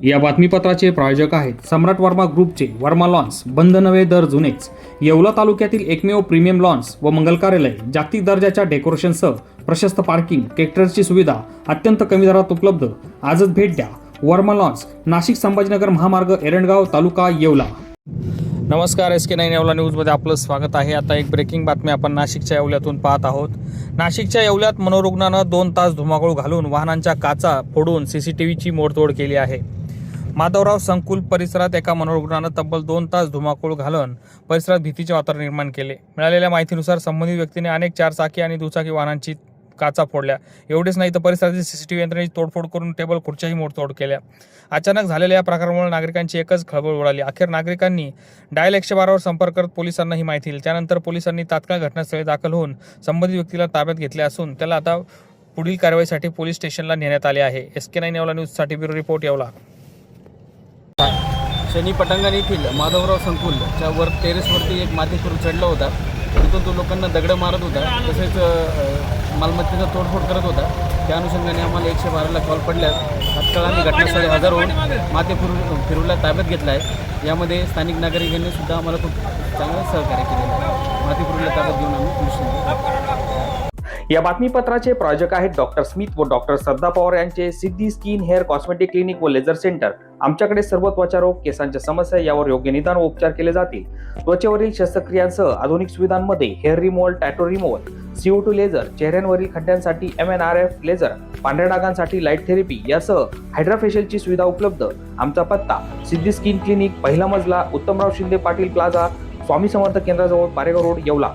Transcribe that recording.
या बातमीपत्राचे प्रायोजक आहेत सम्राट वर्मा ग्रुपचे वर्मा लॉन्स, बंद नवे दर जुनेच, येवला तालुक्यातील एकमेव प्रीमियम लॉन्स व मंगल कार्यालय, जागतिक दर्जाच्या डेकोरेशनसह प्रशस्त पार्किंग, ट्रॅक्टरची सुविधा अत्यंत कमी दरात उपलब्ध। आजच भेट द्या वर्मा लॉन्स, नाशिक संभाजीनगर महामार्ग, एरंडगाव तालुका, येवला। नमस्कार, SK9 येवला न्यूजमध्ये आपलं स्वागत आहे। आता एक ब्रेकिंग बातमी आपण नाशिकच्या येवल्यातून पाहत आहोत। नाशिकच्या येवल्यात मनोरुग्णानं 2 तास धुमाकूळ घालून वाहनांच्या काचा फोडून CCTVची मोडतोड केली आहे। माधवराव संकुल परिसरात एका मनोरुग्णानं तब्बल 2 तास धुमाकूळ घालून परिसरात भीतीचे वातावरण निर्माण केले। मिळालेल्या माहितीनुसार संबंधित व्यक्तीने अनेक 4 चाकी आणि दुचाकी वाहनांची काचा फोडल्या। एवढेच नाही तर परिसरातील CCTV यंत्रणेची तोडफोड करून टेबल खुर्च्याही मोडतोड केल्या। अचानक झालेल्या या प्रकारामुळे नागरिकांची एकच खळबळ उडाली। अखेर नागरिकांनी डायल 112 वर संपर्क करत पोलिसांना ही माहिती दिली। त्यानंतर पोलिसांनी तात्काळ घटनास्थळी दाखल होऊन संबंधित व्यक्तीला ताब्यात घेतले असून त्याला आता पुढील कारवाईसाठी पोलीस स्टेशनला नेण्यात आले आहे। SK9 येवला न्यूजसाठी ब्युरो रिपोर्ट, येवला। शनी पटांगण येथील माधवराव संकुलच्या वर टेरेसवरती एक माथेफिरू चढला होता। तिथून तो लोकांना दगड मारत होता, तसेच मालमत्तेचा तोडफोड करत होता। त्या अनुषंगाने आम्हाला 112ला कॉल पडल्यास तात्काळ आम्ही घटनास्थळी हजर होऊन माथेफिरूला ताब्यात घेतला आहे। यामध्ये स्थानिक नागरिकांनी सुद्धा आम्हाला खूप चांगलं सहकार्य केलेलं आहे। माथेफिरूला ताब्यात घेऊन आम्ही पोलीस स्टेशनला। या बातमीपत्राचे प्रायोजक आहेत डॉक्टर स्मिथ व डॉक्टर श्रद्धा पवार यांचे सिद्धी स्किन हेअर कॉस्मेटिक क्लिनिक व लेझर सेंटर। आमच्याकडे सर्व त्वचारोग, केसांच्या समस्या यावर योग्य निदान व उपचार केले जातील। त्वचेवरील शस्त्रक्रियांसह आधुनिक सुविधांमध्ये hair removal, tattoo removal, CO2 laser, चेहऱ्यांवरील खड्ड्यांसाठी MNRF लेझर, पांढऱ्या डागांसाठी लाईट थेरपी यासह हायड्राफेशियलची सुविधा उपलब्ध। आमचा पत्ता सिद्धी स्किन क्लिनिक, पहिला मजला, उत्तमराव शिंदे पाटील प्लाझा, स्वामी समर्थ केंद्राजवळ, पारेगाव रोड, येवला।